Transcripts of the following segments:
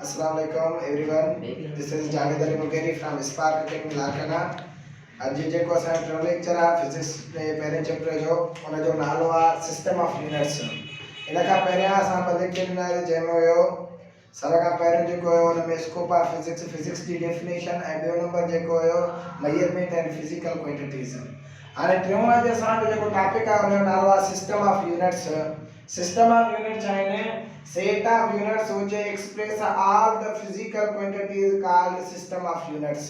Assalamualaikum everyone. This is Javed Ali Mugheri from Spark Academy Larkana. आज जेको असां जो लेक्चर आहे फिजिक्स जे पहिरें चैप्टर जो उन जो नालो आहे सिस्टम ऑफ यूनिट्स। इन खां पहिरियां असां ॿ लेक्चर ॾिना जंहिंमें हुयो सभ खां पहिरियों जेको हुयो उन में स्कोप ऑफ फिजिक्स जी डेफिनेशन ऐं ॿियो नंबर जेको हुयो मेजरमेंट एंड फिजिकल क्वांटिटीज़। हाणे टियों अॼु असांजो जेको टॉपिक आहे उन जो नालो आहे system of units. System of units are set of units which express all the physical quantities called system of units।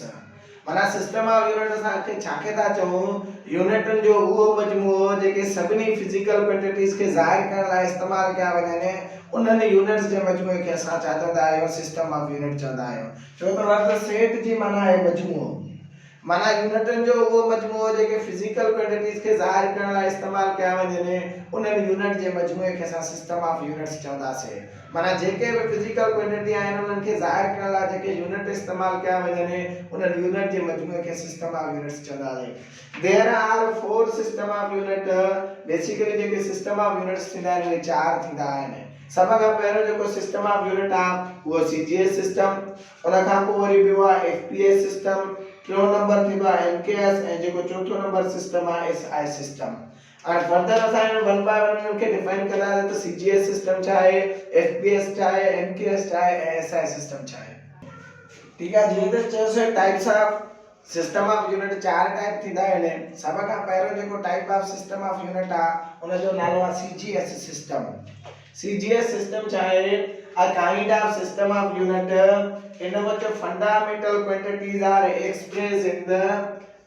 माना सिस्टम ऑफ यूनिट असांखे छाखे था चऊं, यूनिटन जो उहो मजमूओ जेके सभिनी फिजिकल क्वांटिटीज़ खे ज़ाहिर करण लाइ इस्तेमाल कया वञनि उन्हनि यूनिट्स जे मजमूए खे असां छा चवंदा आहियूं, सिस्टम ऑफ यूनिट चवंदा आहियूं। छो त लफ़्ज़ सेट जी माना आहे मजमूओ, माना यूनिटन जो वो मजमूओ जेके फिजिकल क्वांटिटीज़ के ज़ाहिर करण लाइ इस्तेमाल कया वञनि उन्हनि यूनिट जे मजमूए खे असां सिस्टम ऑफ यूनिट्स चवंदासीं। माना जेके भी फिजिकल क्वांटिटी आहिनि उन्हनि खे ज़ाहिर करण लाइ जेके यूनिट इस्तेमाल कया वञनि उन्हनि यूनिट जे मजमूए खे सिस्टम ऑफ यूनिट्स चवंदासीं। There are 4 system of unit. Basically जेके सिस्टम ऑफ यूनिट्स थींदा आहिनि उहे 4 थींदा आहिनि। सभ खां पहिरियों जेको सिस्टम ऑफ यूनिट आहे उहो सीजीएस सिस्टम, उन खां पोइ वरी ॿियो आहे एफपीएस सिस्टम, टियों नंबर थींदो आहे एमकेएस ऐं जेको चौथो नंबर सिस्टम आहे एसआई सिस्टम। हाणे फर्दर असां वन बाय वन इन्हनि खे डिफाइन कंदासीं त सीजीएस सिस्टम छा आहे, एफपीएस छा आहे, एमकेएस छा आहे ऐं एसआई सिस्टम छा आहे। ठीकु आहे। जीअं त चयोसीं types of system of unit 4 type थींदा आहिनि। सभ खां पहिरियों जेको type of system of unit आहे उन जो नालो आहे CGS system. CGS system is a kind of system of unit in which fundamental quantities are expressed in the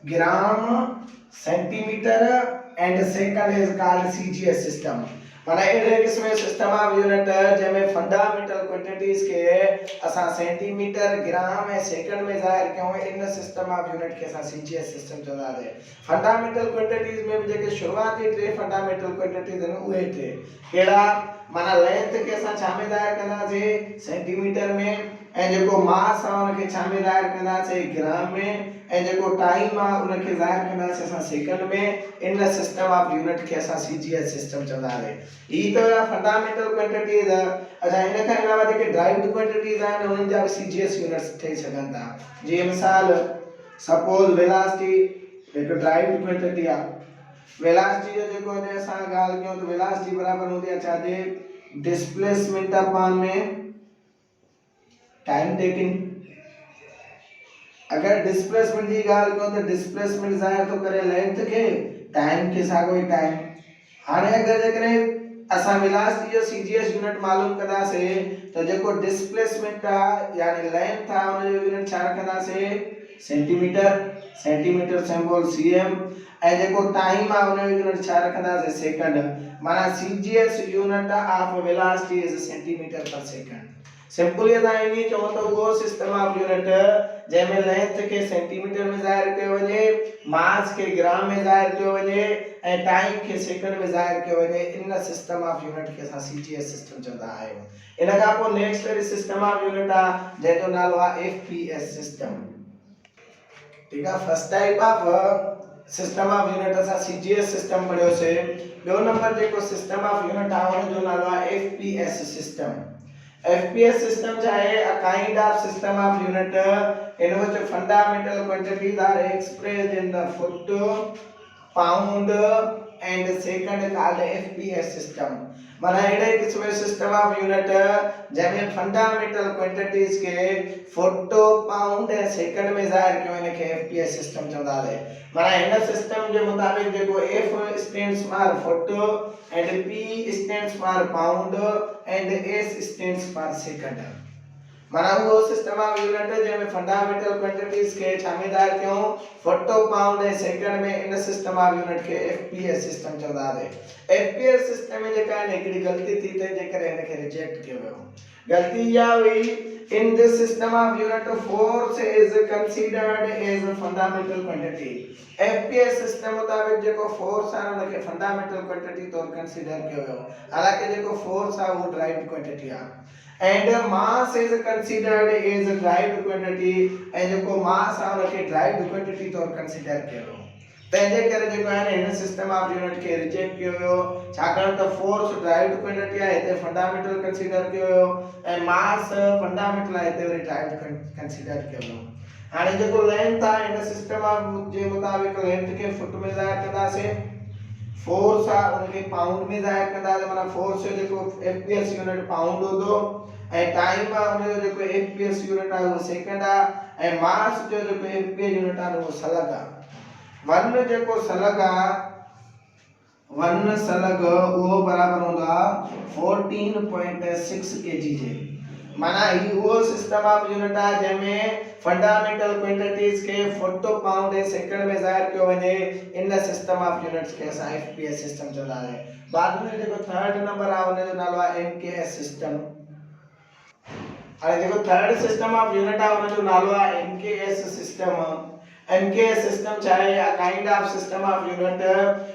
gram, centimeter and second is called CGS system। माना एक किस्म के system of unit जंहिंमें फंडामेंटल क्वांटिटीज के असां centimetre, ग्राम ऐं second में ज़ाहिर कयूं, इन सिस्टम ऑफ यूनिट के असां सीजीएस सिस्टम चवंदासीं। फंडामेंटल क्वांटिटीज में भी जेके शुरुआती 3 फंडामेंटल क्वांटिटीज आहिनि उहे टे कहिड़ा, माना लेंथ के असां छा में ज़ाहिर कंदासीं, सेंटीमीटर में, ऐं जेको मास आहे उनखे छा में ज़ाहिर कंदासीं, ग्राम में, ऐं जेको टाइम आहे उनखे ज़ाहिर कंदासीं असां सेकंड में। इन सिस्टम ऑफ यूनिट खे असां सीजीएस सिस्टम चवंदासीं। ही त फंडामेंटल क्वांटिटीज। अच्छा, इन खां अलावा जेके ड्राइव्ड क्वांटिटीज आहिनि उन्हनि जा सीजीएस यूनिट्स ठही सघनि था। जीअं मिसाल सपोज वेलोसिटी हिकु ड्राइव्ड क्वांटिटी आहे। वेलोसिटी जो जेको हिन असां ॻाल्हि कयूं त वेलोसिटी बराबर हूंदी आहे छाजे, डिस्प्लेसमेंट अपॉन में टाइम टेकिंग। अगर डिस्प्लेसमेंट जी ॻाल्हि कयूं त डिस्प्लेसमेंट ज़ाहिर थो करे लेंथ खे, टाइम खे साॻियो ई टाइम। हाणे अगर जेकॾहिं असां वेलोसिटी जो सीजीएस यूनिट मालूम कंदासीं त जेको डिस्प्लेसमेंट आहे यानी लेंथ आहे उन जो यूनिट छा रखंदासीं, सेंटीमीटर, सेंटीमीटर सिंबल सीएम, ऐं जेको टाइम आहे उन जो यूनिट छा रखंदासीं, सेकंड। माना CGS unit of velocity is centimetre पर सेकंड। सिंपली असां इन चऊं त उहो सिस्टम ऑफ यूनिट जंहिंमें लेंथ के सेंटीमीटर में ज़ाहिर कयो वञे, मास के ग्राम में ज़ाहिर कयो वञे ऐं टाइम के सेकंड में ज़ाहिर कयो वञे, इन सिस्टम ऑफ यूनिट खे असां सीजीएस सिस्टम चवंदा आहियूं। इन खां पोइ नेक्स्ट वारी सिस्टम ऑफ यूनिट आहे जंहिंजो नालो आहे एफपीएस सिस्टम। ठीक है। First type of system of unit असां सीजीएस सिस्टम पढ़ियोसीं। ॿियो नंबर जेको सिस्टम ऑफ यूनिट आहे उन जो नालो आहे FPS system. FPS system is a kind of system of unit in which fundamental quantities are expressed in the foot, pound and second called FPS system। माना अहिड़े क़िस्म जो सिस्टम ऑफ यूनिट जंहिंमें फंडामेंटल क्वांटिटीज के foot, pound ऐं second में ज़ाहिर कयो, इनखे एफपीएस सिस्टम चवंदासीं। माना हिन सिस्टम जे मुताबिक़ जेको F stands for foot and P stands for pound and S stands for second. माना वो सिस्टम ऑफ यूनिट जंहिंमें फंडामेंटल क्वांटिटीज के छा में ज़ाहिर कयूं, फुट, पाउंड ऐं सेकंड में, इन सिस्टम ऑफ यूनिट खे एफपीएस सिस्टम चवंदासीं। एफपीएस सिस्टम में जेका हिकिड़ी ग़लती थी त जेकर हिनखे रिजेक्ट कयो वियो। ग़लती इहा हुई, in this system of unit force is considered as a fundamental quantity. FPS system मुताबिक़ जेको फोर्स आहे उनखे फंडामेंटल क्वांटिटी तौर कंसीडर कयो वियो, हालांकि जेको फोर्स आहे उहो ड्राइव्ड क्वांटिटी आहे। and mass is considered as a derived quantity, ऐं जेको मास आहे उनखे derived quantity तौर कंसीडर कयो। तंहिंजे करे जेको आहे न हिन सिस्टम ऑफ यूनिट खे रिजेक्ट कयो वियो छाकाणि त फोर्स ड्राइव्ड क्वांटिटी आहे हिते फंडामेंटल कंसीडर कयो वियो ऐं मास फंडामेंटल आहे हिते वरी ड्राइव्ड कंसीडर कयो वियो। हाणे जेको लेंथ आहे हिन सिस्टम ऑफ जे मुताबिक लेंथ खे फुट में ज़ाहिर कंदासीं, फोर्स आहे उनखे पाउंड में ज़ाहिर कंदासीं, माना फोर्स जो जेको एफपीएस यूनिट पाउंड हूंदो ऐं टाइम आहे उनजो जेको एफपीएस यूनिट आहे उहो सेकंड आहे ऐं मास जो जेको एफपीएस यूनिट आहे उहो सलग आहे। वन जेको सलग आहे वन सलग उहो बराबर हूंदा 14.6 kg जे, माना ही वो सिस्टम ऑफ यूनिट आहे जंहिंमें फंडामेंटल क्वांटिटीज के फुट पाउंड ऐं सेकंड में ज़ाहिर कयो वञे। इन सिस्टम ऑफ यूनिट्स खे असां एफपीएस सिस्टम चवंदा आहियूं। बाद में जेको थर्ड नंबर आहे उनजो नालो आहे एमकेएस सिस्टम। हाणे जेको थर्ड सिस्टम ऑफ यूनिट आहे उनजो नालो आहे एमकेएस सिस्टम। MKS system चाहे a kind of system of unit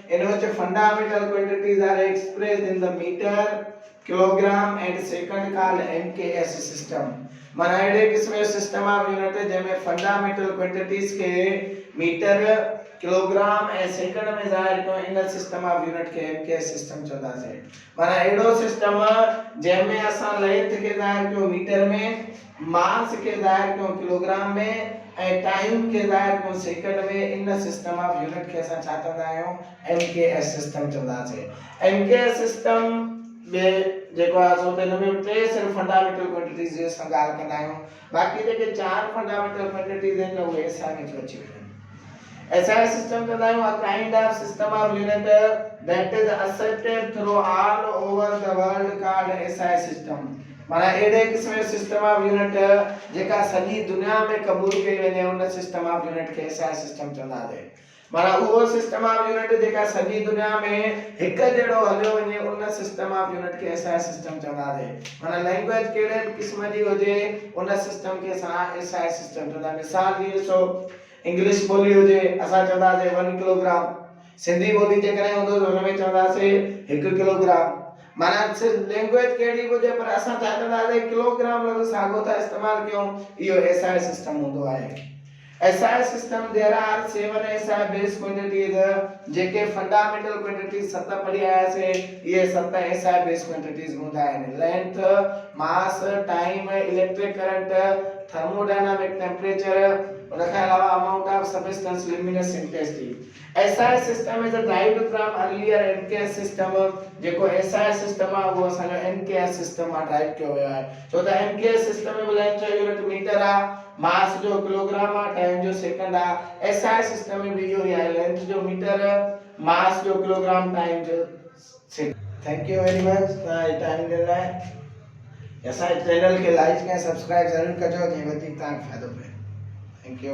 in which fundamental quantities are expressed in the meter, kilogram and second called MKS system। माना अहिड़े क़िस्म जो सिस्टम ऑफ यूनिट जंहिंमें fundamental quantities खे मीटर, किलोग्राम ऐं second में ज़ाहिर कयो, इन सिस्टम ऑफ यूनिट खे MKS सिस्टम चवंदासीं। माना अहिड़ो सिस्टम जंहिंमें असां लेंथ खे ज़ाहिर कयो मीटर में, मास खे ज़ाहिर कयो किलोग्राम में ऐं टाइम खे ज़ाहिर कयो सेकंड में। इन सिस्टम ऑफ यूनिट खे असां छा चवंदा आहियूं? MKS सिस्टम चवंदासीं। MKS सिस्टम में जेको आहे सो हिन में टे सिर्फ फंडामेंटल क्वांटिटीज जे असां ॻाल्हि कंदा आहियूं, बाक़ी जेके चार फंडामेंटल क्वांटिटीज आहिनि उहे एसआई में अची वेंदियूं। एसआई सिस्टम चवंदा आहियूं a kind of system of unit that is accepted through all over the world called SI system। माना एडे किस्म जो सिस्टम ऑफ यूनिट जेका सॼी दुनिया में क़बूल कई वञे उन सिस्टम ऑफ यूनिट खे एसआई सिस्टम चवंदासीं। माना उहो सिस्टम ऑफ यूनिट जेका सॼी दुनिया में हिक जहिड़ो हलियो वञे उन सिस्टम ऑफ यूनिट खे एसआई सिस्टम चवंदासीं। माना लैंग्वेज कहिड़े क़िस्म जी हुजे उन सिस्टम खे असां एसआई सिस्टम चवंदासीं। मिसाल जी ॾिसो, इंग्लिश ॿोली हुजे असां चवंदासीं 1 किलोग्राम, सिंधी ॿोली जेकॾहिं हूंदो त हुन में चवंदासीं 1 किलोग्राम। माना लैंग्वेज कहिड़ी हुजे पर असां छा चवंदासीं किलोग्राम लफ़्ज़ साॻियो था इस्तेमाल कयूं, इहो एसआई सिस्टम हूंदो आहे। SI system there are 7 SI base quantities JK fundamental quantities 7 पढ़ी आयासीं। ये 7 SI base quantities हूंदा आहिनि। Length, mass, time, electric current, thermodynamic temperature, उनके अलावा amount of substance, luminous intensity. SI system is derived from earlier MKS system। जेको SI system आहे वो असांजो MKS system मां ड्राइव कयो वियो आहे। छो त MKS system में लेंथ जो यूनिट मीटर आहे, मास जो किलोग्राम आहे, टाइम जो सेकंड आहे। SI सिस्टम में भी इहो ई आहे, लेंथ जो मीटर, मास जो किलोग्राम, टाइम जो second. Thank you very much तव्हां टाइम ॾियण लाइ। असांजे चैनल खे लाइक ऐं सब्सक्राइब ज़रूर कजो जीअं वधीक तव्हांखे फ़ाइदो पए। Thank you.